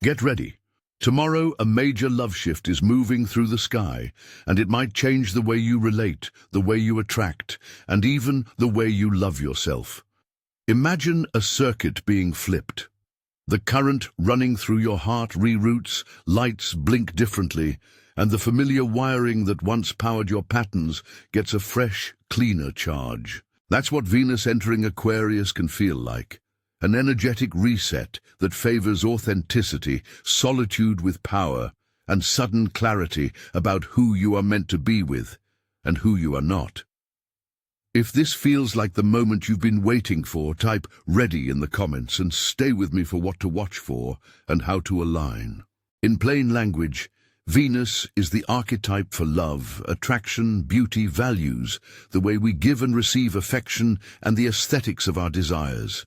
Get ready. Tomorrow, a major love shift is moving through the sky, and it might change the way you relate, the way you attract, and even the way you love yourself. Imagine a circuit being flipped. The current running through your heart reroutes, lights blink differently, and the familiar wiring that once powered your patterns gets a fresh, cleaner charge. That's what Venus entering Aquarius can feel like. An energetic reset that favors authenticity, solitude with power, and sudden clarity about who you are meant to be with and who you are not. If this feels like the moment you've been waiting for, type "ready" in the comments and stay with me for what to watch for and how to align. In plain language, Venus is the archetype for love, attraction, beauty, values, the way we give and receive affection, and the aesthetics of our desires.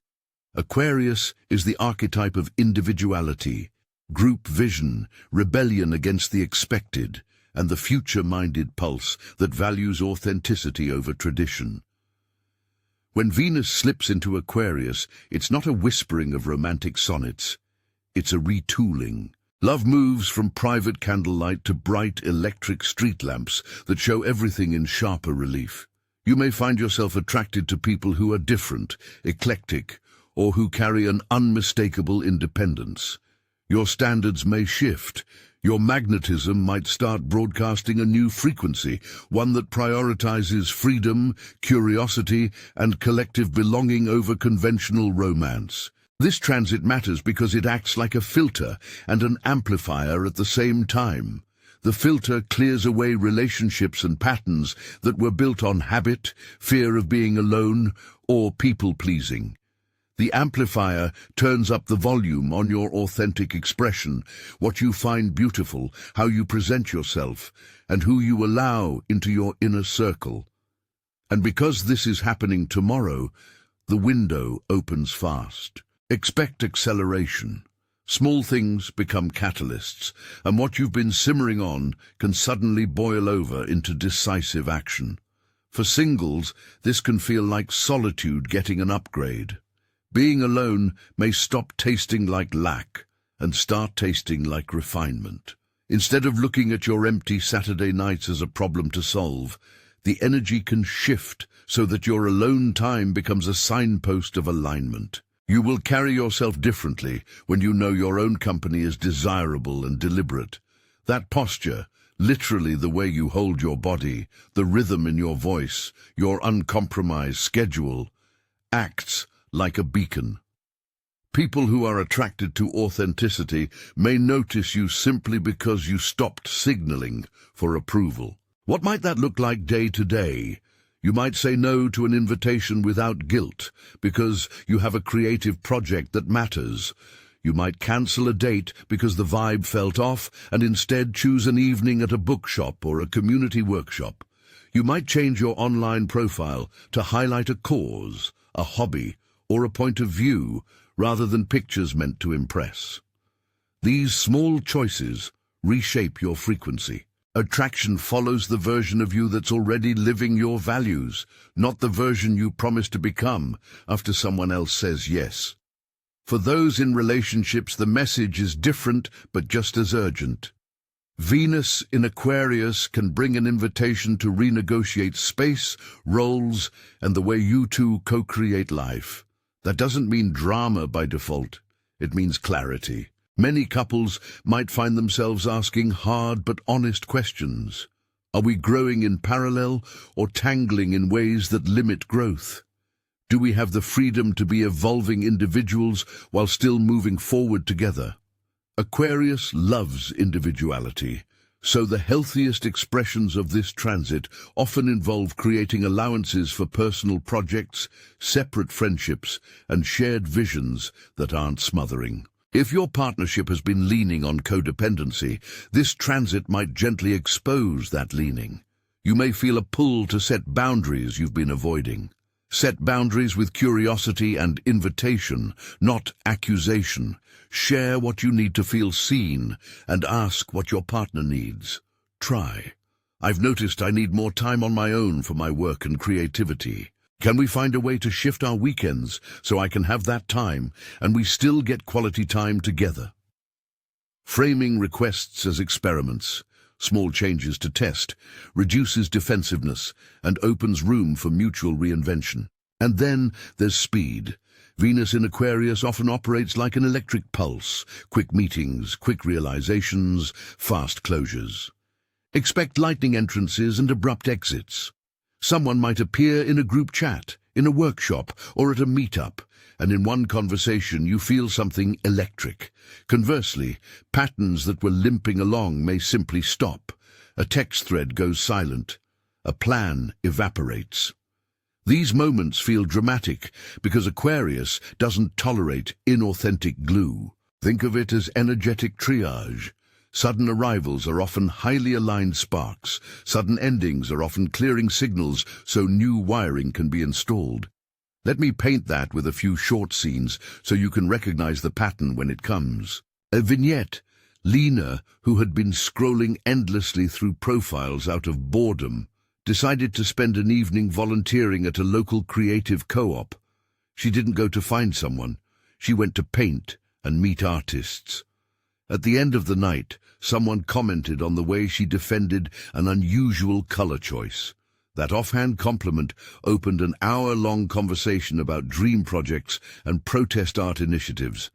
Aquarius is the archetype of individuality, group vision, rebellion against the expected, and the future-minded pulse that values authenticity over tradition. When Venus slips into Aquarius, it's not a whispering of romantic sonnets. It's a retooling. Love moves from private candlelight to bright electric street lamps that show everything in sharper relief. You may find yourself attracted to people who are different, eclectic, or who carry an unmistakable independence. Your standards may shift. Your magnetism might start broadcasting a new frequency, one that prioritizes freedom, curiosity, and collective belonging over conventional romance. This transit matters because it acts like a filter and an amplifier at the same time. The filter clears away relationships and patterns that were built on habit, fear of being alone, or people-pleasing. The amplifier turns up the volume on your authentic expression, what you find beautiful, how you present yourself, and who you allow into your inner circle. And because this is happening tomorrow, the window opens fast. Expect acceleration. Small things become catalysts, and what you've been simmering on can suddenly boil over into decisive action. For singles, this can feel like solitude getting an upgrade. Being alone may stop tasting like lack and start tasting like refinement. Instead of looking at your empty Saturday nights as a problem to solve, the energy can shift so that your alone time becomes a signpost of alignment. You will carry yourself differently when you know your own company is desirable and deliberate. That posture, literally the way you hold your body, the rhythm in your voice, your uncompromised schedule, acts like a beacon. People who are attracted to authenticity may notice you simply because you stopped signaling for approval. What might that look like day to day? You might say no to an invitation without guilt because you have a creative project that matters. You might cancel a date because the vibe felt off and instead choose an evening at a bookshop or a community workshop. You might change your online profile to highlight a cause, a hobby, or a point of view, rather than pictures meant to impress. These small choices reshape your frequency. Attraction follows the version of you that's already living your values, not the version you promise to become after someone else says yes. For those in relationships, the message is different but just as urgent. Venus in Aquarius can bring an invitation to renegotiate space, roles, and the way you two co-create life. That doesn't mean drama by default. It means clarity. Many couples might find themselves asking hard but honest questions. Are we growing in parallel or tangling in ways that limit growth? Do we have the freedom to be evolving individuals while still moving forward together? Aquarius loves individuality, so the healthiest expressions of this transit often involve creating allowances for personal projects, separate friendships, and shared visions that aren't smothering. If your partnership has been leaning on codependency, this transit might gently expose that leaning. You may feel a pull to set boundaries you've been avoiding. Set boundaries with curiosity and invitation, not accusation. Share what you need to feel seen and ask what your partner needs. Try. I've noticed I need more time on my own for my work and creativity. Can we find a way to shift our weekends so I can have that time and we still get quality time together? framing requests as experiments, small changes to test, reduces defensiveness, and opens room for mutual reinvention. And then there's speed. Venus in Aquarius often operates like an electric pulse, quick meetings, quick realizations, fast closures. Expect lightning entrances and abrupt exits. Someone might appear in a group chat, in a workshop, or at a meetup, and in one conversation you feel something electric. Conversely, patterns that were limping along may simply stop. A text thread goes silent. A plan evaporates. These moments feel dramatic because Aquarius doesn't tolerate inauthentic glue. Think of it as energetic triage. Sudden arrivals are often highly aligned sparks. Sudden endings are often clearing signals so new wiring can be installed. Let me paint that with a few short scenes so you can recognize the pattern when it comes. A vignette. Lena, who had been scrolling endlessly through profiles out of boredom, decided to spend an evening volunteering at a local creative co-op. She didn't go to find someone. She went to paint and meet artists. At the end of the night, someone commented on the way she defended an unusual color choice. That offhand compliment opened an hour-long conversation about dream projects and protest art initiatives.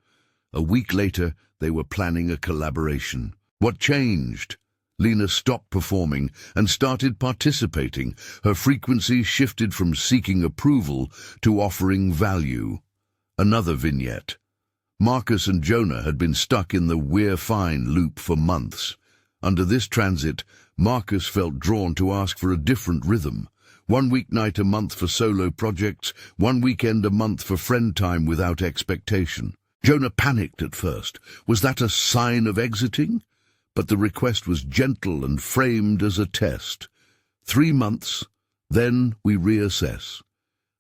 A week later, they were planning a collaboration. What changed? Lena stopped performing and started participating. Her frequency shifted from seeking approval to offering value. Another vignette. Marcus and Jonah had been stuck in the "we're fine" loop for months. Under this transit, Marcus felt drawn to ask for a different rhythm. 1 weeknight a month for solo projects, 1 weekend a month for friend time without expectation. Jonah panicked at first. Was that a sign of exiting? But the request was gentle and framed as a test. 3 months, then we reassess.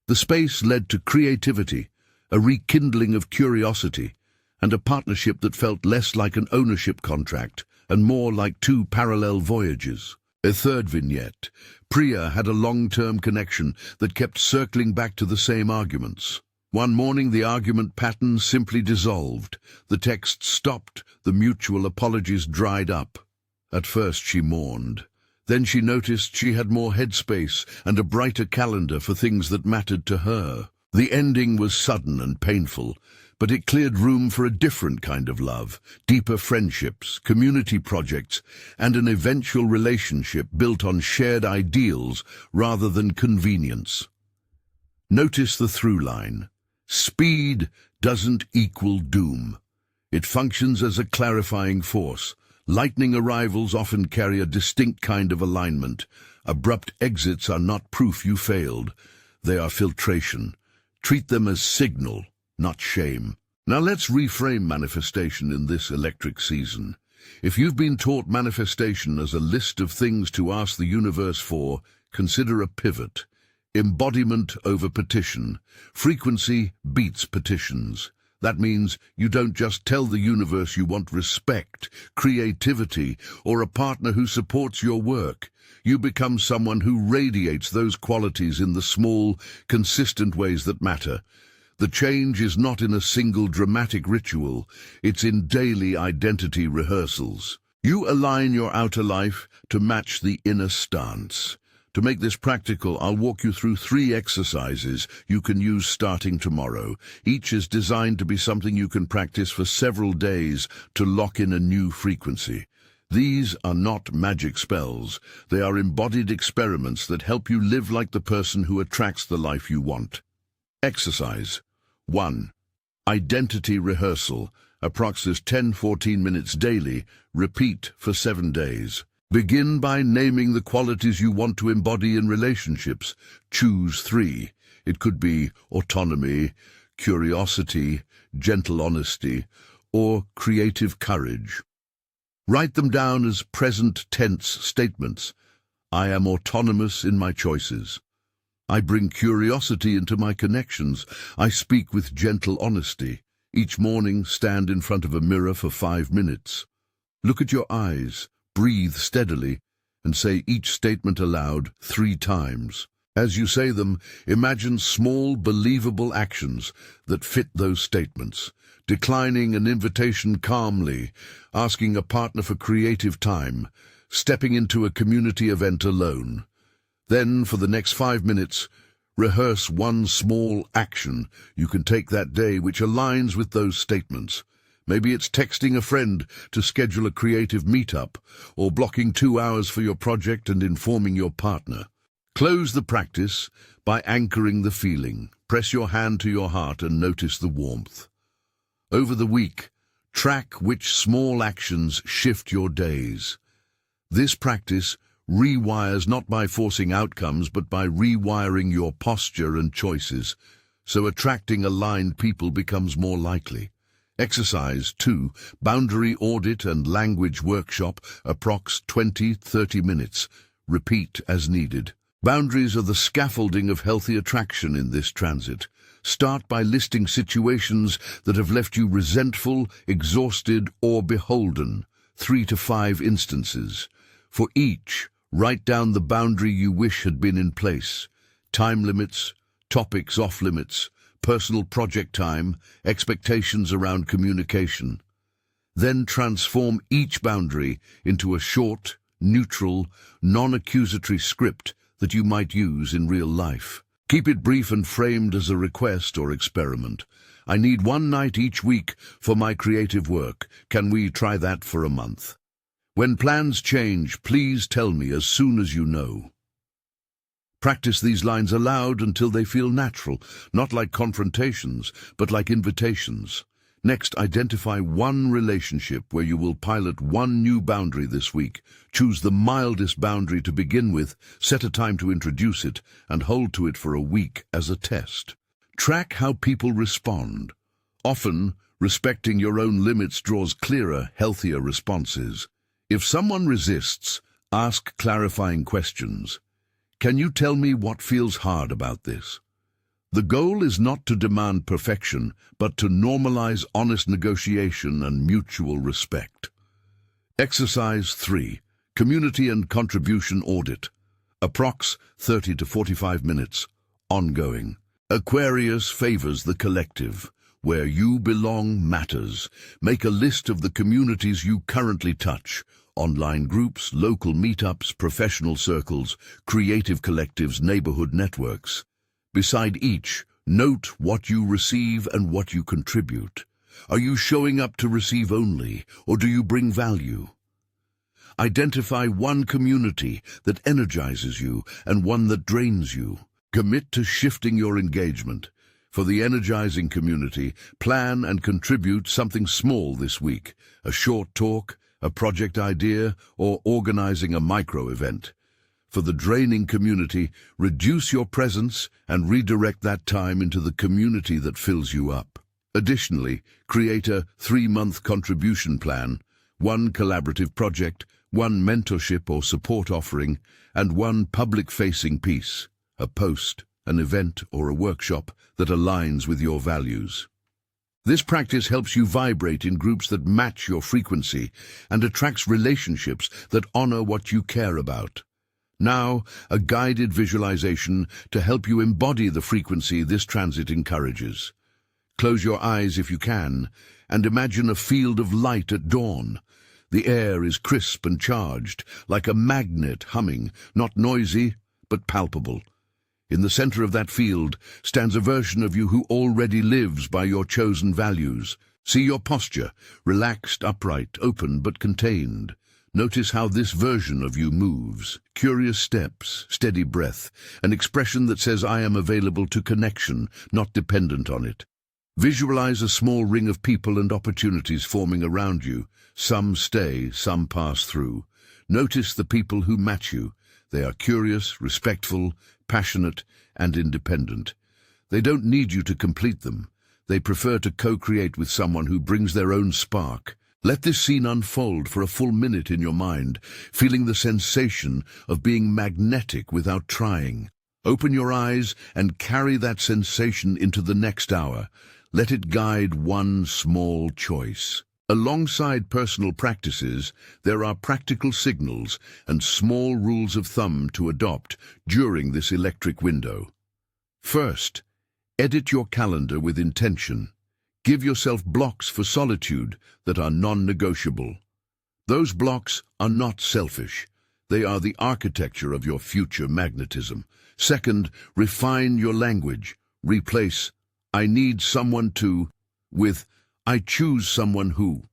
The space led to creativity, a rekindling of curiosity, and a partnership that felt less like an ownership contract and more like 2 parallel voyages. A third vignette. Priya had a long-term connection that kept circling back to the same arguments. One morning the argument pattern simply dissolved. The text stopped, the mutual apologies dried up. At first she mourned. Then she noticed she had more headspace and a brighter calendar for things that mattered to her. The ending was sudden and painful, but it cleared room for a different kind of love, deeper friendships, community projects, and an eventual relationship built on shared ideals rather than convenience. Notice the through line. Speed doesn't equal doom. It functions as a clarifying force. Lightning arrivals often carry a distinct kind of alignment. Abrupt exits are not proof you failed. They are filtration. Treat them as signal, not shame. Now let's reframe manifestation in this electric season. If you've been taught manifestation as a list of things to ask the universe for, consider a pivot. Embodiment over petition. Frequency beats petitions. That means you don't just tell the universe you want respect, creativity, or a partner who supports your work. You become someone who radiates those qualities in the small, consistent ways that matter. The change is not in a single dramatic ritual, it's in daily identity rehearsals. You align your outer life to match the inner stance. To make this practical, I'll walk you through 3 exercises you can use starting tomorrow. Each is designed to be something you can practice for several days to lock in a new frequency. These are not magic spells. They are embodied experiments that help you live like the person who attracts the life you want. Exercise 1. Identity rehearsal. Approximately 10-14 minutes daily. Repeat for 7 days. Begin by naming the qualities you want to embody in relationships. Choose 3. It could be autonomy, curiosity, gentle honesty, or creative courage. Write them down as present tense statements. I am autonomous in my choices. I bring curiosity into my connections. I speak with gentle honesty. Each morning, stand in front of a mirror for 5 minutes. Look at your eyes. Breathe steadily and say each statement aloud 3 times. As you say them, imagine small, believable actions that fit those statements. Declining an invitation calmly, asking a partner for creative time, stepping into a community event alone. Then, for the next 5 minutes, rehearse one small action you can take that day which aligns with those statements. Maybe it's texting a friend to schedule a creative meetup, or blocking 2 hours for your project and informing your partner. Close the practice by anchoring the feeling. Press your hand to your heart and notice the warmth. Over the week, track which small actions shift your days. This practice rewires not by forcing outcomes, but by rewiring your posture and choices, so attracting aligned people becomes more likely. Exercise 2, boundary audit and language workshop, approx 20-30 minutes. Repeat as needed. Boundaries are the scaffolding of healthy attraction in this transit. Start by listing situations that have left you resentful, exhausted, or beholden. 3 to 5 instances. For each, write down the boundary you wish had been in place. Time limits, topics off limits, personal project time, expectations around communication. Then transform each boundary into a short, neutral, non-accusatory script that you might use in real life. Keep it brief and framed as a request or experiment. I need 1 night each week for my creative work. Can we try that for a month? When plans change, please tell me as soon as you know. Practice these lines aloud until they feel natural, not like confrontations, but like invitations. Next, identify one relationship where you will pilot one new boundary this week. Choose the mildest boundary to begin with, set a time to introduce it, and hold to it for a week as a test. Track how people respond. Often, respecting your own limits draws clearer, healthier responses. If someone resists, ask clarifying questions. Can you tell me what feels hard about this? The goal is not to demand perfection, but to normalize honest negotiation and mutual respect. Exercise 3. Community and contribution audit. Approx 30 to 45 minutes. Ongoing. Aquarius favors the collective. Where you belong matters. Make a list of the communities you currently touch. Online groups, local meetups, professional circles, creative collectives, neighborhood networks. Beside each, note what you receive and what you contribute. Are you showing up to receive only, or do you bring value? Identify one community that energizes you and one that drains you. Commit to shifting your engagement. For the energizing community, plan and contribute something small this week. A short talk, a project idea, or organizing a micro-event. For the draining community, reduce your presence and redirect that time into the community that fills you up. Additionally, create a 3-month contribution plan, 1 collaborative project, 1 mentorship or support offering, and 1 public-facing piece, a post, an event, or a workshop that aligns with your values. This practice helps you vibrate in groups that match your frequency and attracts relationships that honor what you care about. Now, a guided visualization to help you embody the frequency this transit encourages. Close your eyes if you can, and imagine a field of light at dawn. The air is crisp and charged, like a magnet humming, not noisy, but palpable. In the center of that field stands a version of you who already lives by your chosen values. See your posture, relaxed, upright, open, but contained. Notice how this version of you moves. Curious steps, steady breath, an expression that says I am available to connection, not dependent on it. Visualize a small ring of people and opportunities forming around you. Some stay, some pass through. Notice the people who match you. They are curious, respectful, passionate, and independent. They don't need you to complete them. They prefer to co-create with someone who brings their own spark. Let this scene unfold for a full minute in your mind, feeling the sensation of being magnetic without trying. Open your eyes and carry that sensation into the next hour. Let it guide one small choice. Alongside personal practices, there are practical signals and small rules of thumb to adopt during this electric window. First, edit your calendar with intention. Give yourself blocks for solitude that are non-negotiable. Those blocks are not selfish. They are the architecture of your future magnetism. Second, refine your language. Replace "I need someone to" with "I choose someone who."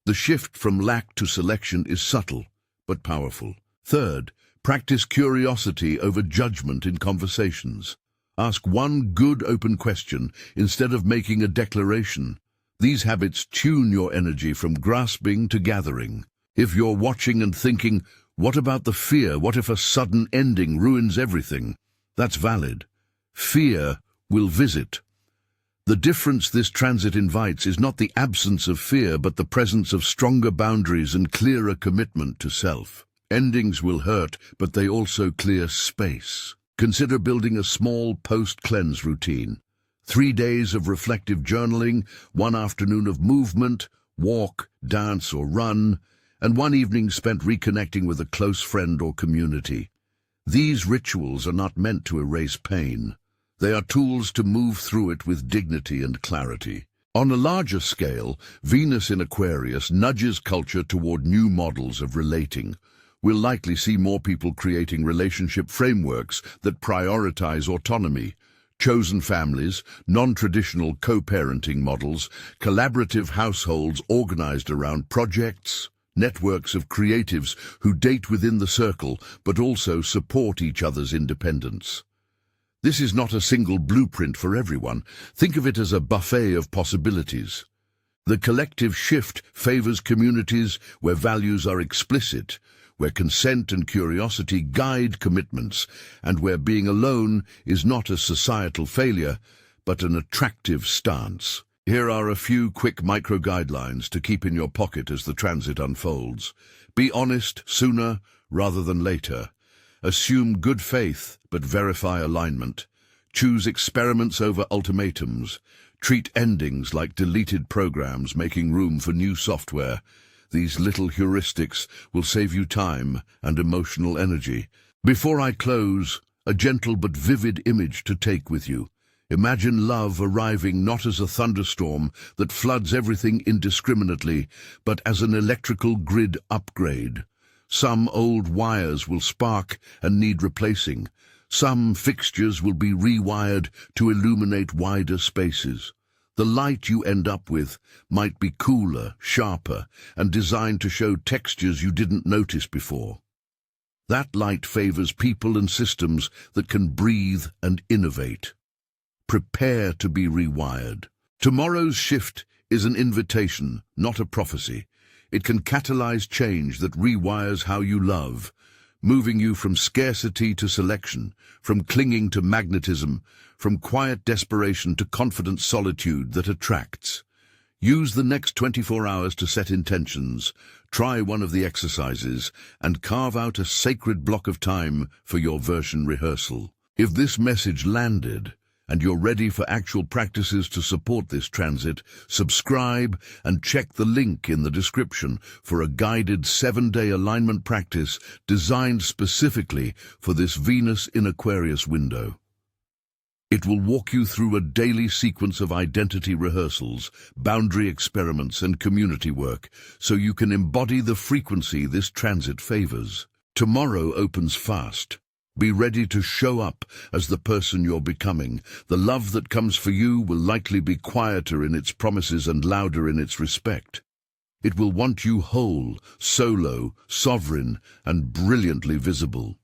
The shift from lack to selection is subtle, but powerful. Third, practice curiosity over judgment in conversations. Ask one good open question instead of making a declaration. These habits tune your energy from grasping to gathering. If you're watching and thinking, "What about the fear? What if a sudden ending ruins everything?" That's valid. Fear will visit. The difference this transit invites is not the absence of fear, but the presence of stronger boundaries and clearer commitment to self. Endings will hurt, but they also clear space. Consider building a small post-cleanse routine. 3 days of reflective journaling, 1 afternoon of movement, walk, dance or run, and 1 evening spent reconnecting with a close friend or community. These rituals are not meant to erase pain. They are tools to move through it with dignity and clarity. On a larger scale, Venus in Aquarius nudges culture toward new models of relating. We'll likely see more people creating relationship frameworks that prioritize autonomy, chosen families, non-traditional co-parenting models, collaborative households organized around projects, networks of creatives who date within the circle but also support each other's independence. This is not a single blueprint for everyone. Think of it as a buffet of possibilities. The collective shift favors communities where values are explicit, where consent and curiosity guide commitments, and where being alone is not a societal failure, but an attractive stance. Here are a few quick micro-guidelines to keep in your pocket as the transit unfolds. Be honest sooner rather than later. Assume good faith, but verify alignment. Choose experiments over ultimatums. Treat endings like deleted programs, making room for new software. These little heuristics will save you time and emotional energy. Before I close, a gentle but vivid image to take with you. Imagine love arriving not as a thunderstorm that floods everything indiscriminately, but as an electrical grid upgrade. Some old wires will spark and need replacing. Some fixtures will be rewired to illuminate wider spaces. The light you end up with might be cooler, sharper, and designed to show textures you didn't notice before. That light favors people and systems that can breathe and innovate. Prepare to be rewired. Tomorrow's shift is an invitation, not a prophecy. It can catalyze change that rewires how you love, moving you from scarcity to selection, from clinging to magnetism, from quiet desperation to confident solitude that attracts. Use the next 24 hours to set intentions, try one of the exercises, and carve out a sacred block of time for your version rehearsal. If this message landed, and you're ready for actual practices to support this transit, subscribe and check the link in the description for a guided 7-day alignment practice designed specifically for this Venus in Aquarius window. It will walk you through a daily sequence of identity rehearsals, boundary experiments, and community work, so you can embody the frequency this transit favors. Tomorrow opens fast. Be ready to show up as the person you're becoming. The love that comes for you will likely be quieter in its promises and louder in its respect. It will want you whole, solo, sovereign, and brilliantly visible.